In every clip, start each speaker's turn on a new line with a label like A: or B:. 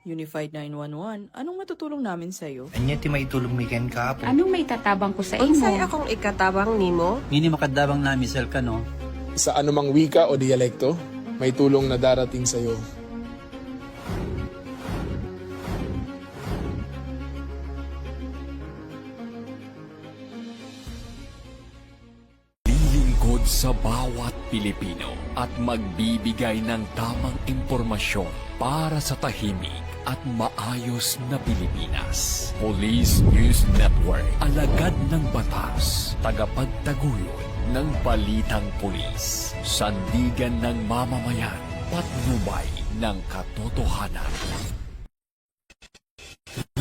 A: Unified 911, anong matutulong namin sa'yo?
B: Anya ti maitulong mi ken kapo.
C: Anong may tatabang ko sa
D: Unsay
C: imo?
D: akong ikatabang nimo?
E: Ngini makadabang na misal ka no.
F: Sa anumang wika o dialekto, may tulong na darating sa iyo.
G: Lilingkod sa bawat Pilipino at magbibigay ng tamang impormasyon para sa tahimik at maayos na Pilipinas. Police News Network, alagad ng batas, tagapagtaguyod ng balitang pulis, sandigan ng mamamayan, patnubay ng katotohanan.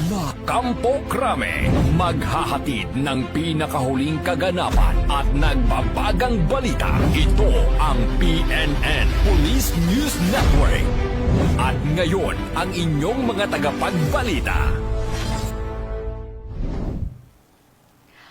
G: La Campo Crame, maghahatid ng pinakahuling kaganapan at nagbabagang balita. Ito ang PNN Police News Network. At ngayon, ang inyong mga tagapagbalita.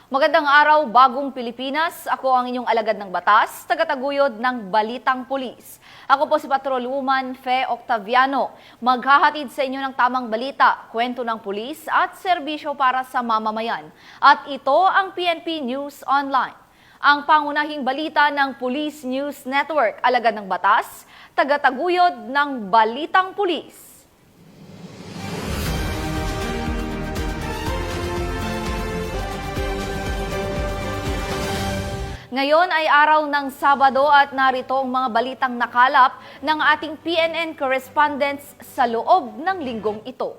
H: Magandang araw, bagong Pilipinas. Ako ang inyong alagad ng batas, tagataguyod ng Balitang Pulis. Ako po si Patrolwoman Fe Octaviano. Maghahatid sa inyo ng tamang balita, kwento ng pulis at serbisyo para sa mamamayan. At ito ang PNP News Online. Ang pangunahing balita ng Police News Network, alagad ng batas, tagataguyod ng Balitang Pulis. Ngayon ay araw ng Sabado at narito ang mga balitang nakalap ng ating PNN correspondents sa loob ng linggong ito.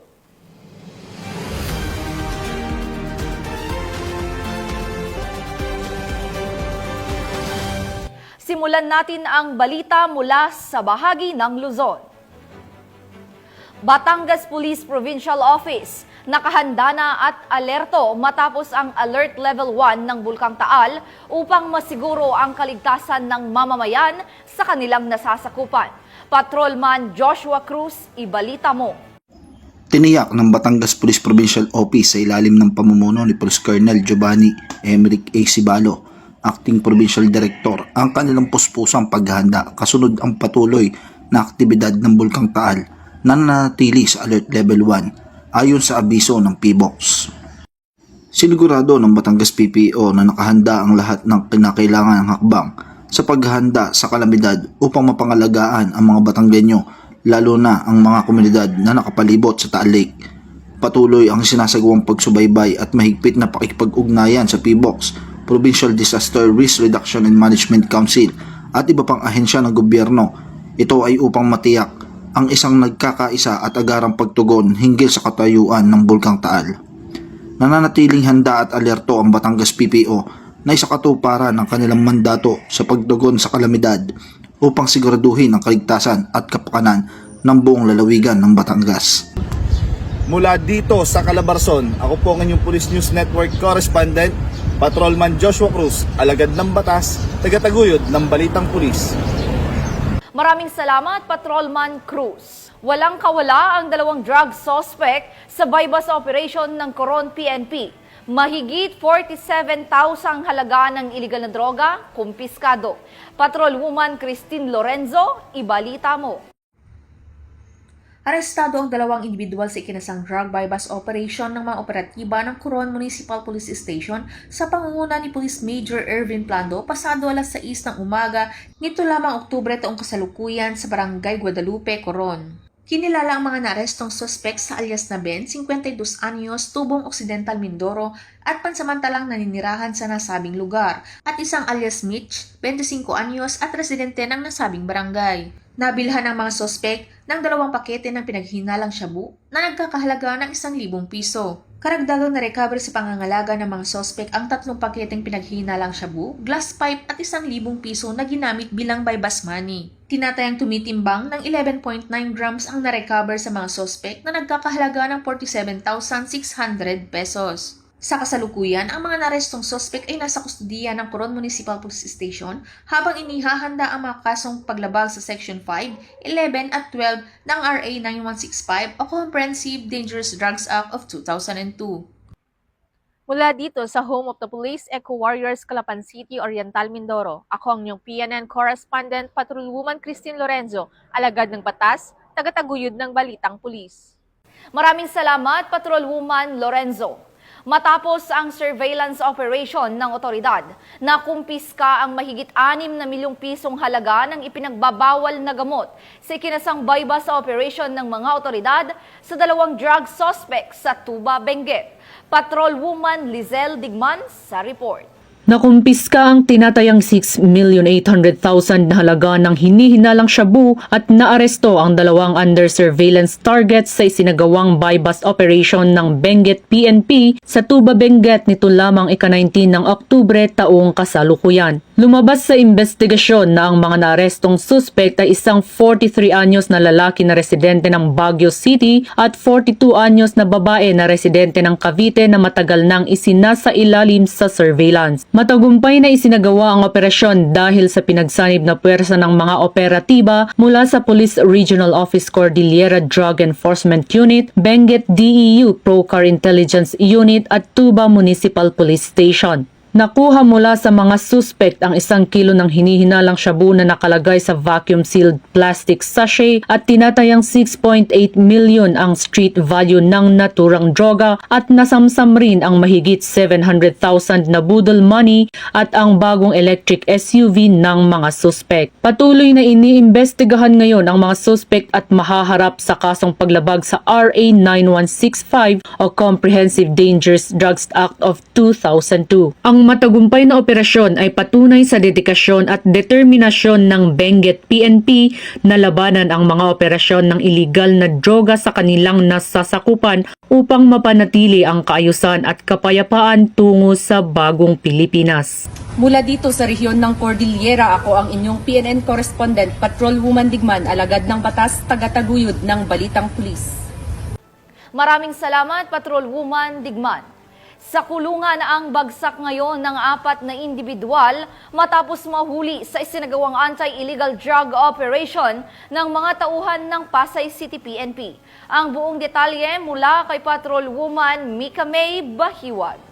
H: Simulan natin ang balita mula sa bahagi ng Luzon. Batangas Police Provincial Office, nakahanda na at alerto matapos ang Alert Level 1 ng Bulkang Taal upang masiguro ang kaligtasan ng mamamayan sa kanilang nasasakupan. Patrolman Joshua Cruz, ibalita mo.
I: Tiniyak ng Batangas Police Provincial Office sa ilalim ng pamumuno ni Police Colonel Giovanni Emerick A. Cibalo, Acting Provincial Director, ang kanilang puspusang paghahanda kasunod ang patuloy na aktibidad ng Bulkang Taal na nanatili sa Alert Level 1 ayon sa abiso ng PBOX. Sinigurado ng Batangas PPO na nakahanda ang lahat ng kinakailangan ng hakbang sa paghahanda sa kalamidad upang mapangalagaan ang mga Batanggenyo, lalo na ang mga komunidad na nakapalibot sa Taal Lake. Patuloy ang sinasagawang pagsubaybay at mahigpit na pakikipag-ugnayan sa PBOX, Provincial Disaster Risk Reduction and Management Council at iba pang ahensya ng gobyerno. Ito ay upang matiyak ang isang nagkakaisa at agarang pagtugon hinggil sa katayuan ng Bulkang Taal. Nananatiling handa at alerto ang Batangas PPO na isakatuparan ng kanilang mandato sa pagtugon sa kalamidad upang siguraduhin ang kaligtasan at kapakanan ng buong lalawigan ng Batangas.
J: Mula dito sa Calabarzon, ako po ang inyong Police News Network correspondent, Patrolman Joshua Cruz, alagad ng batas, tagataguyod ng Balitang Pulis.
H: Maraming salamat, Patrolman Cruz. Walang kawala ang dalawang drug suspect sa bypass operation ng Coron PNP. Mahigit 47,000 halaga ng iligal na droga, kumpiskado. Patrolwoman Christine Lorenzo, ibalita mo.
K: Arestado ang dalawang individual sa ikinasang drug bypass operation ng mga operatiba ng Coron Municipal Police Station sa pangunguna ni Police Major Ervin Plando pasado alas 6 ng umaga nito lamang Oktubre taong kasalukuyan sa Barangay Guadalupe, Coron. Kinilala ang mga naarestong suspect sa alias na Ben, 52 anyos, Tubong Occidental, Mindoro at pansamantalang naninirahan sa nasabing lugar at isang alias Mitch, 25 anyos at residente ng nasabing barangay. Nabilhan ang mga suspect ng 2 pakete ng pinaghinalang shabu na nagkakahalaga ng 1,000 piso. Karagdagang na-recover sa pangangalaga ng mga suspect ang 3 paketeng pinaghinalang shabu, glass pipe at 1,000 piso na ginamit bilang bypass money. Tinatayang tumitimbang ng 11.9 grams ang na-recover sa mga suspect na nagkakahalaga ng 47,600 pesos. Sa kasalukuyan, ang mga narestong suspect ay nasa kustudiya ng Coron Municipal Police Station habang inihahanda ang mga kasong paglabag sa Section 5, 11 at 12 ng RA 9165 o Comprehensive Dangerous Drugs Act of 2002.
H: Mula dito sa Home of the Police, Eco Warriors, Calapan City, Oriental, Mindoro, ako ang inyong PNN correspondent, Patrolwoman Christine Lorenzo, alagad ng batas, tagataguyod ng Balitang Pulis. Maraming salamat, Patrolwoman Lorenzo. Matapos ang surveillance operation ng otoridad, nakumpiska ang mahigit 6 na milyong pisong halaga ng ipinagbabawal na gamot sa ikinasang bypass operation ng mga otoridad sa 2 drug suspects sa Tuba, Benguet. Patrolwoman Lizelle Digman sa report.
C: Nakumpiska ang tinatayang 6,800,000 na halaga ng hinihinalang shabu at naaresto ang 2 under surveillance targets sa isinagawang bypass operation ng Benguet PNP sa Tuba, Benguet nito lamang ika-19 ng Oktubre taong kasalukuyan. Lumabas sa investigasyon na ang mga naarestong suspect ay isang 43 anyos na lalaki na residente ng Baguio City at 42 anyos na babae na residente ng Cavite na matagal nang isinasailalim sa surveillance. Matagumpay na isinagawa ang operasyon dahil sa pinagsanib na puwersa ng mga operatiba mula sa Police Regional Office Cordillera Drug Enforcement Unit, Benguet DEU Procar Intelligence Unit at Tuba Municipal Police Station. Nakuha mula sa mga suspect ang 1 kilo ng hinihinalang shabu na nakalagay sa vacuum-sealed plastic sachet at tinatayang 6.8 million ang street value ng naturang droga at nasamsam rin ang mahigit 700,000 na budol money at ang bagong electric SUV ng mga suspect. Patuloy na iniimbestigahan ngayon ang mga suspect at mahaharap sa kasong paglabag sa RA 9165 o Comprehensive Dangerous Drugs Act of 2002. Ang matagumpay na operasyon ay patunay sa dedikasyon at determinasyon ng Benguet PNP na labanan ang mga operasyon ng iligal na droga sa kanilang nasasakupan upang mapanatili ang kaayusan at kapayapaan tungo sa bagong Pilipinas.
D: Mula dito sa rehiyon ng Cordillera, ako ang inyong PNN correspondent, Patrolwoman Digman, alagad ng batas, tagataguyod ng Balitang Pulis.
H: Maraming salamat, Patrolwoman Digman. Sa kulungan ang bagsak ngayon ng 4 na individual matapos mahuli sa isinagawang anti-illegal drug operation ng mga tauhan ng Pasay City PNP. Ang buong detalye mula kay Patrolwoman Mika May Bahiwag.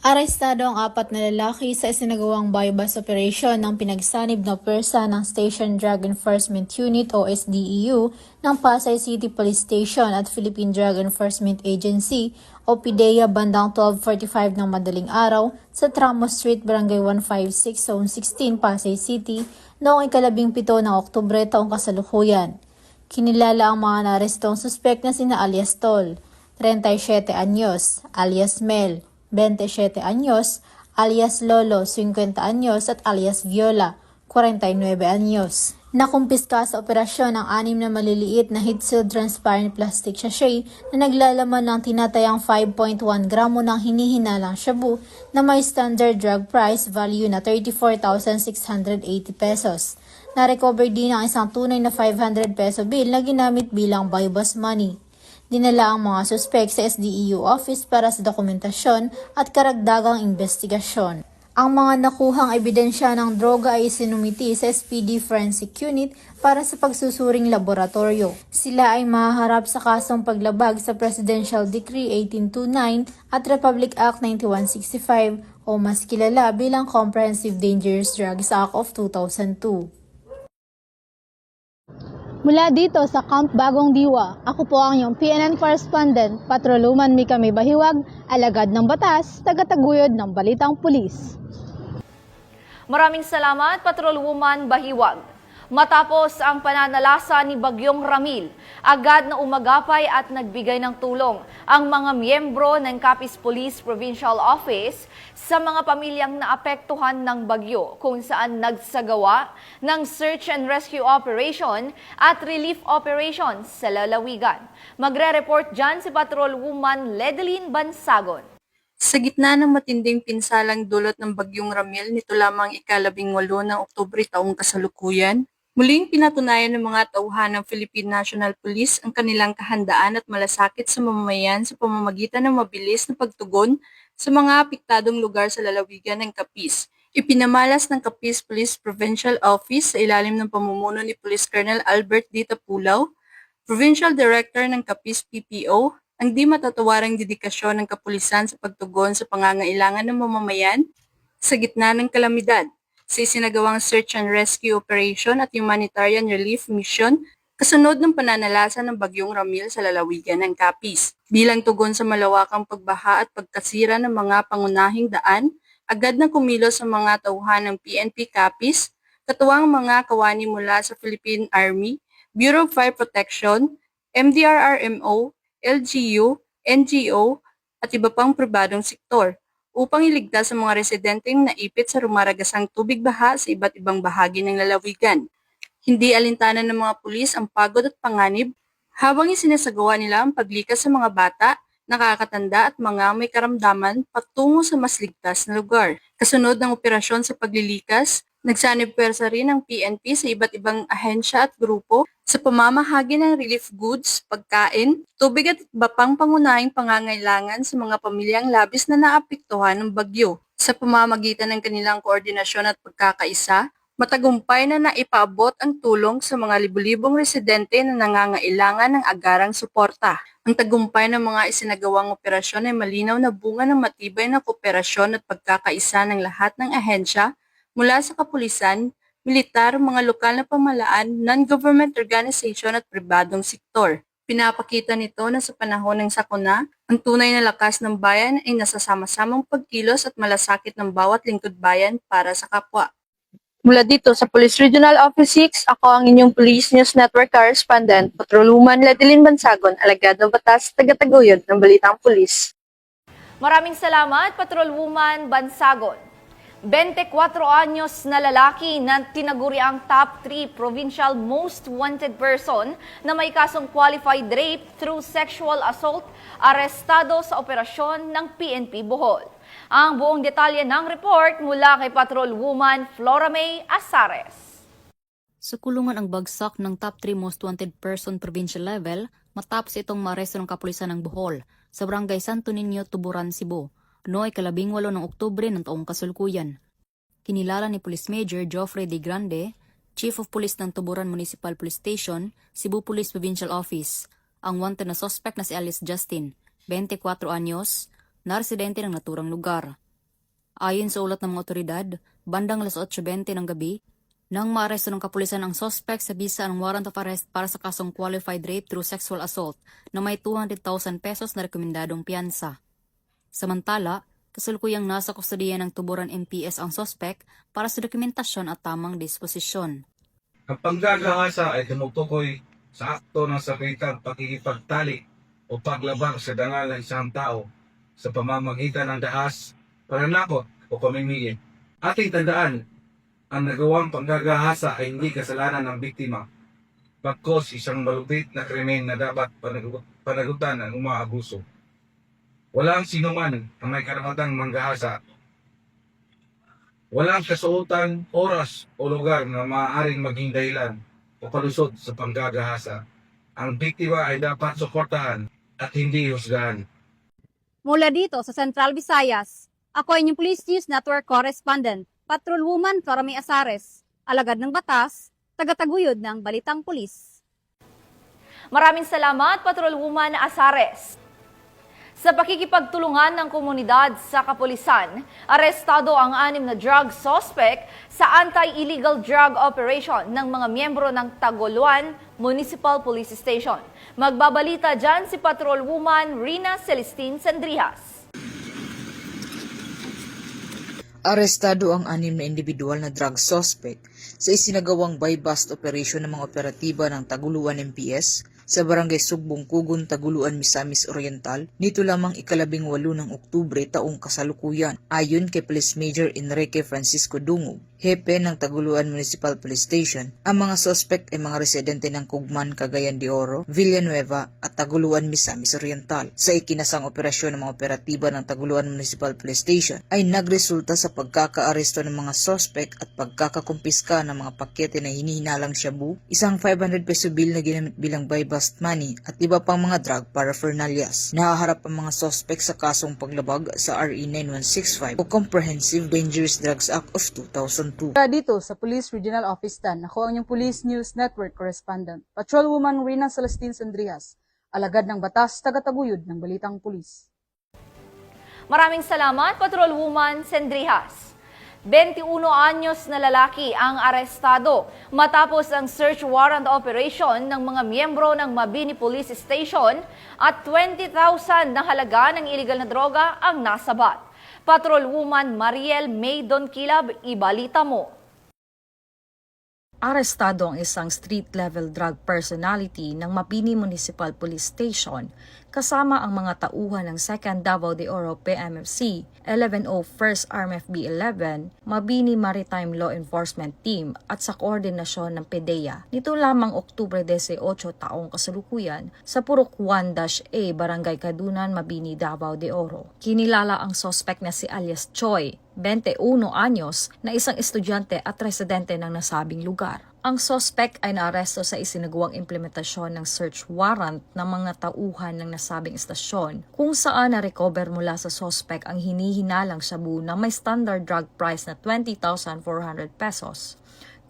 L: Arestado ang 4 na lalaki sa isinagawang bypass operation ng pinagsanib na pwersa ng Station Drug Enforcement Unit o SDEU ng Pasay City Police Station at Philippine Drug Enforcement Agency o PDEA bandang 12:45 ng madaling araw sa Tramo Street, Barangay 156, Zone 16, Pasay City noong ika-17 ng Oktubre taong kasalukuyan. Kinilala ang mga naarestong suspect na sina alias Tol, 37 anyos, alias Mel, 27 anyos, alias Lolo, 50 anyos at alias Viola, 49 anyos. Nakumpiska sa operasyon ang 6 na maliliit na heat-sealed transparent plastic sachet na naglalaman ng tinatayang 5.1 gramo ng hinihinalang shabu na may standard drug price value na 34,680 pesos. Na-recover din ang isang tunay na 500 peso bill na ginamit bilang bypass money. Dinala ang mga suspek sa SDEU office para sa dokumentasyon at karagdagang investigasyon. Ang mga nakuhang ebidensya ng droga ay sinumiti sa SPD Forensic Unit para sa pagsusuring laboratorio. Sila ay mahaharap sa kasong paglabag sa Presidential Decree 1829 at Republic Act 9165 o mas kilala bilang Comprehensive Dangerous Drugs Act of 2002.
M: Mula dito sa Camp Bagong Diwa, ako po ang iyong PNN correspondent, Patrolwoman Mika May Bahiwag, alagad ng batas, tagataguyod ng Balitang Pulis.
H: Maraming salamat, Patrolwoman Bahiwag. Matapos ang pananalasa ni Bagyong Ramil, agad na umagapay at nagbigay ng tulong ang mga miyembro ng Capiz Police Provincial Office sa mga pamilyang naapektuhan ng bagyo kung saan nagsagawa ng search and rescue operation at relief operations sa lalawigan. Magre-report dyan si Patrolwoman Ledeline Bansagon.
N: Sa gitna ng matinding pinsalang dulot ng Bagyong Ramil nito lamang ika-18 ng Oktubre taong kasalukuyan, muling pinatunayan ng mga tauhan ng Philippine National Police ang kanilang kahandaan at malasakit sa mamamayan sa pamamagitan ng mabilis na pagtugon sa mga apektadong lugar sa lalawigan ng Capiz. Ipinamalas ng Capiz Police Provincial Office sa ilalim ng pamumuno ni Police Colonel Albert D. Tapulaw, Provincial Director ng Capiz PPO, ang di matatawarang dedikasyon ng kapulisan sa pagtugon sa pangangailangan ng mamamayan sa gitna ng kalamidad, sa isinagawang search and rescue operation at humanitarian relief mission kasunod ng pananalasa ng bagyong Ramil sa lalawigan ng Capiz. Bilang tugon sa malawakang pagbaha at pagkasira ng mga pangunahing daan, agad na kumilos sa mga tauhan ng PNP Capiz, katuwang mga kawani mula sa Philippine Army, Bureau of Fire Protection, MDRRMO, LGU, NGO, at iba pang pribadong sektor upang iligtas ang mga residenteng naipit sa rumaragasang tubig baha sa iba't ibang bahagi ng lalawigan. Hindi alintanan ng mga pulis ang pagod at panganib habang isinasagawa nila ang paglikas sa mga bata, nakakatanda at mga may karamdaman patungo sa mas ligtas na lugar. Kasunod ng operasyon sa paglilikas, nagsanib pwersa rin ang PNP sa iba't ibang ahensya at grupo sa pamamahagi ng relief goods, pagkain, tubig at iba pang pangunahing pangangailangan sa mga pamilyang labis na naapektuhan ng bagyo. Sa pamamagitan ng kanilang koordinasyon at pagkakaisa, matagumpay na naipaabot ang tulong sa mga libu-libong residente na nangangailangan ng agarang suporta. Ang tagumpay ng mga isinagawang operasyon ay malinaw na bunga ng matibay na kooperasyon at pagkakaisa ng lahat ng ahensya mula sa kapulisan, militar, mga lokal na pamahalaan, non-government organization at pribadong sektor. Pinapakita nito na sa panahon ng sakuna, ang tunay na lakas ng bayan ay nasasama-samang pagkilos at malasakit ng bawat lingkod bayan para sa kapwa. Mula dito sa Police Regional Office 6, ako ang inyong Police News Network Correspondent, Patrolwoman Ledeline Bansagon, alagad ng batas, taga-taguyod ng Balitang Pulis.
H: Maraming salamat, Patrolwoman Bansagon. 24 anyos na lalaki na tinaguri ang top 3 provincial most wanted person na may kasong qualified rape through sexual assault, arestado sa operasyon ng PNP Bohol. Ang buong detalye ng report mula kay Patrolwoman Flora May Asares.
O: Sa kulungan ang bagsak ng top 3 most wanted person provincial level matapos itong maaresto ng kapulisan ng Bohol sa barangay Santo Niño, Tuburan, Cebu. Noong 18 ng Oktubre ng taong kasalukuyan. Kinilala ni Police Major Joffrey De Grande, Chief of Police ng Tuburan Municipal Police Station, Cebu Police Provincial Office, ang wanted na suspect na si Alice Justin, 24 anyos, na residente ng naturang lugar. Ayon sa ulat ng mga otoridad, bandang alas 8:20 ng gabi, nang maaresto ng kapulisan ang suspect sa bisa ng warrant of arrest para sa kasong qualified rape through sexual assault na may 200,000 pesos na rekomendadong piyansa. Samantala, kasalukuyang nasa kustodiya ng Tuburan MPS ang suspect para sa dokumentasyon at tamang disposisyon.
P: Ang panggagahasa ay tumutukoy sa akto ng sakritang pakikipagtali o paglabag sa dangal ng isang tao sa pamamagitan ng dahas, pananakot o pamimigit. Ating tandaan, ang nagawang panggagahasa ay hindi kasalanan ng biktima, bagkus isang malupit na krimen na dapat panagutan ng umaabuso. Walang sinuman ang may karamatang manggahasa. Walang kasuotan, oras o lugar na maaaring maging dahilan o palusot sa panggagahasa. Ang biktima ay dapat suportahan at hindi husgahan.
Q: Mula dito sa Central Visayas, ako ay inyong Police News Network Correspondent, Patrolwoman Flora May Asares, alagad ng batas, taga-taguyod ng Balitang Pulis.
H: Maraming salamat, Patrolwoman Asares. Sa pakikipagtulungan ng komunidad sa kapulisan, arestado ang 6 na drug suspect sa anti-illegal drug operation ng mga miyembro ng Tagoloan Municipal Police Station. Magbabalita dyan si Patrolwoman Rina Celestine Sandrihas.
R: Arestado ang 6 na individual na drug suspect sa isinagawang buy-bust operation ng mga operatiba ng Taguluan MPS sa Barangay Sugbong Kugon, Taguluan, Misamis Oriental nito lamang 18 ng Oktubre taong kasalukuyan. Ayon kay Police Major Enrique Francisco Dungog, hepe ng Taguluan Municipal Police Station, ang mga suspect ay mga residente ng Cugman, Cagayan de Oro, Villanueva at Taguluan, Misamis Oriental. Sa ikinasang operasyon ng mga operatiba ng Taguluan Municipal Police Station ay nagresulta sa pagkakaaresto ng mga suspect at pagkakakumpiska ng mga pakete na hinihinalang shabu, isang 500 peso bill na ginamit bilang buy-bust money at iba pang mga drug paraphernalias. Nahaharap ang mga suspect sa kasong paglabag sa RE 9165 o Comprehensive Dangerous Drugs Act of 2002.
S: Dito sa Police Regional Office 10, ako ang inyong Police News Network Correspondent, Patrolwoman Rina Celestine Sandrihas, alagad ng batas, taga-taguyod ng Balitang Pulis.
H: Maraming salamat, Patrolwoman Sandrihas. 21 anyos na lalaki ang arestado matapos ang search warrant operation ng mga miyembro ng Mabini Police Station at 20,000 na halaga ng iligal na droga ang nasabat. Patrolwoman Mariel May Donkilab, ibalita mo.
T: Arestado ang isang street-level drug personality ng Mabini Municipal Police Station kasama ang mga tauhan ng 2nd Davao de Oro PMFC, 1101st RMFB 11, Mabini Maritime Law Enforcement Team at sa koordinasyon ng PDEA. Nito lamang Oktubre 18 taong kasalukuyan sa Purok 1-A, Barangay Kadunan, Mabini, Davao de Oro. Kinilala ang suspect na si alias Choi, 21 anyos, na isang estudyante at residente ng nasabing lugar. Ang suspect ay naaresto sa isinagawang implementasyon ng search warrant ng mga tauhan ng nasabing estasyon kung saan na-recover mula sa suspect ang hinihinalang shabu na may standard drug price na 20,400 pesos,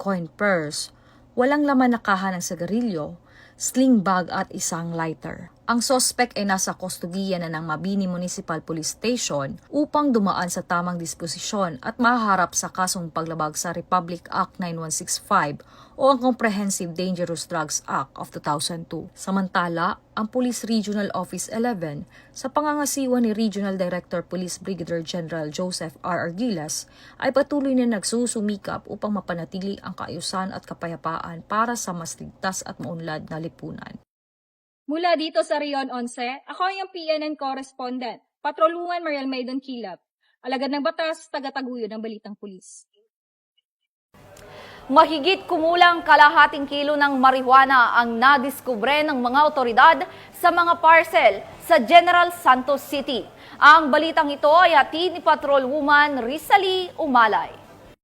T: coin purse, walang laman na kaha ng sigarilyo, sling bag at isang lighter. Ang suspect ay nasa kustodiya na ng Mabini Municipal Police Station upang dumaan sa tamang disposisyon at maharap sa kasong paglabag sa Republic Act 9165 o ang Comprehensive Dangerous Drugs Act of 2002. Samantala, ang Police Regional Office 11 sa pangangasiwa ni Regional Director Police Brigadier General Joseph R. Argilas ay patuloy na nagsusumikap upang mapanatili ang kaayusan at kapayapaan para sa mas ligtas at maunlad na lipunan.
Q: Mula dito sa Rion 11, ako ang PNN correspondent, Patrolwoman Mariel May Donkilab, alagad ng batas, taga-taguyod ng Balitang Pulis.
H: Mahigit kumulang kalahating kilo ng marijuana ang nadiskubre ng mga otoridad sa mga parcel sa General Santos City. Ang balitang ito ay hatid ni Patrolwoman Rizali Umalay.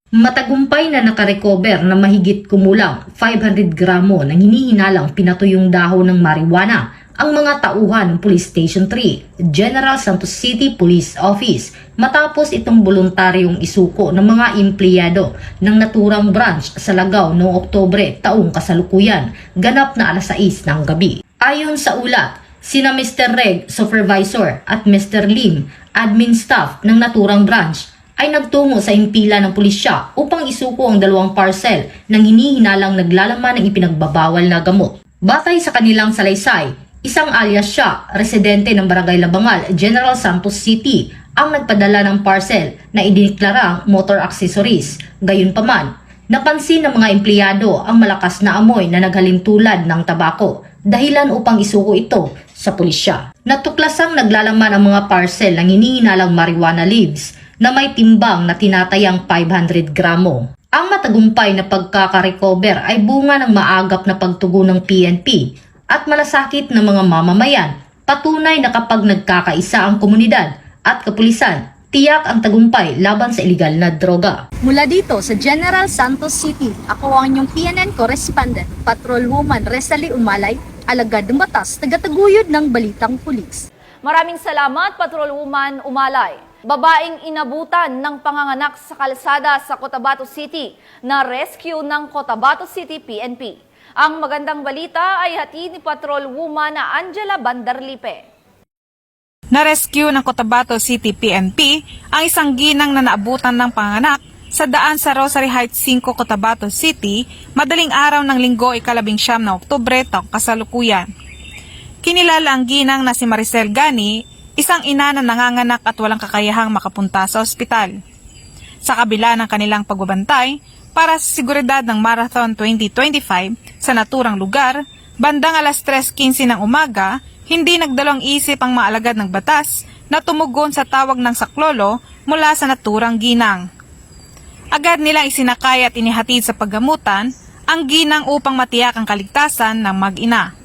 U: Matagumpay na nakarecover na mahigit kumulang 500 gramo ng hinihinalang pinatuyong dahon ng marijuana ang mga tauhan ng Police Station 3, General Santos City Police Office matapos itong voluntaryong isuko ng mga empleyado ng naturang branch sa Lagaw noong Oktubre taong kasalukuyan, ganap na alas 6 ng gabi. Ayon sa ulat, sina Mr. Reg, Supervisor at Mr. Lim, admin staff ng naturang branch ay nagtungo sa impila ng pulisya upang isuko ang dalawang parcel ng hinihinalang naglalaman ng ipinagbabawal na gamot. Batay sa kanilang salaysay, isang alias siya, residente ng Barangay Labangal, General Santos City, ang nagpadala ng parcel na idineklarang motor accessories. Gayunpaman, napansin ng mga empleyado ang malakas na amoy na naghaling tulad ng tabako, dahilan upang isuko ito sa pulisya. Natuklasang naglalaman ang mga parcel ng hinihinalang marijuana leaves na may timbang na tinatayang 500 gramo. Ang matagumpay na pagkakarecover ay bunga ng maagap na pagtugon ng PNP at malasakit ng mga mamamayan. Patunay na kapag nagkakaisa ang komunidad at kapulisan, tiyak ang tagumpay laban sa iligal na droga.
Q: Mula dito sa General Santos City, ako ang inyong PNN correspondent, Patrolwoman Rizali Umalay, alagad ng batas, taga-taguyod ng Balitang Pulis.
H: Maraming salamat, Patrolwoman Umalay. Babaeng inabutan ng panganganak sa kalsada sa Cotabato City na rescue ng Cotabato City PNP. Ang magandang balita ay hatid ni Patrolwoman na Angela Bandarlipe.
V: Na-rescue ng Cotabato City PNP ang isang ginang na naabutan ng panganak sa daan sa Rosary Heights 5, Cotabato City, madaling araw ng Linggo, ika-19 na Oktubre taong kasalukuyan. Kinilala ang ginang na si Maricel Gani, isang ina na nanganganak at walang kakayahang makapunta sa ospital. Sa kabila ng kanilang pagbabantay para sa seguridad ng Marathon 2025 sa naturang lugar, bandang alas 3:15 ng umaga, hindi nagdalawang isip ang mga alagad ng batas na tumugon sa tawag ng saklolo mula sa naturang ginang. Agad nilang isinakay at inihatid sa paggamutan ang ginang upang matiyak ang kaligtasan ng mag-ina.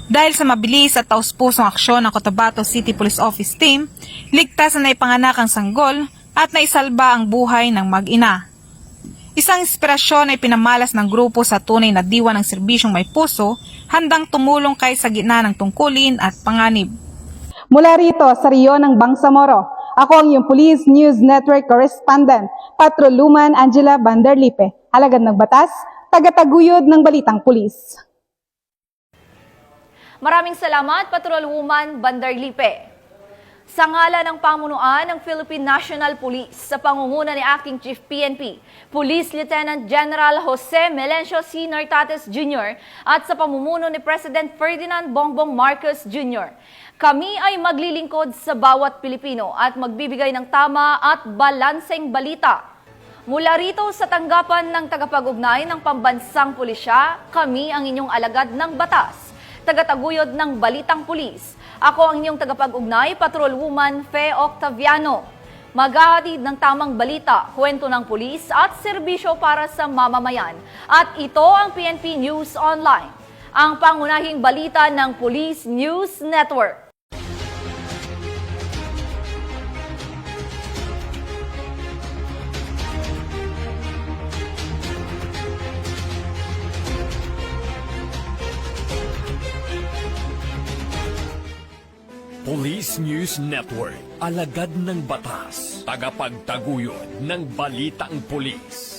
V: Dahil sa mabilis at taus-pusong aksyon ng Cotabato City Police Office Team, ligtas na naipanganak ang sanggol at naisalba ang buhay ng mag-ina. Isang inspirasyon ay pinamalas ng grupo sa tunay na diwa ng serbisyong may puso, handang tumulong kahit sa gitna ng tungkulin at panganib.
S: Mula rito sa Rion ng Bangsamoro, ako ang iyong Police News Network correspondent, Patrolwoman Angela Bandarlipe, alagad ng batas, taga-taguyod ng Balitang Pulis.
H: Maraming salamat, Patrolwoman Bandarlipe. Sa ngala ng pamunuan ng Philippine National Police sa pangunguna ni Acting Chief PNP, Police Lieutenant General Jose Melencio C. Nartates Jr. at sa pamumuno ni President Ferdinand Bongbong Marcos Jr., kami ay maglilingkod sa bawat Pilipino at magbibigay ng tama at balanseng balita. Mula rito sa tanggapan ng tagapag-ugnay ng Pambansang Pulisya, kami ang inyong alagad ng batas, tagataguyod ng Balitang Pulis. Ako ang inyong tagapag-ugnay, Patrolwoman Fe Octaviano. Maghahatid ng tamang balita, kwento ng pulis at serbisyo para sa mamamayan. At ito ang PNP News Online, ang pangunahing balita ng Police News Network.
G: Police News Network, alagad ng batas, tagapagtaguyod ng balitang pulis.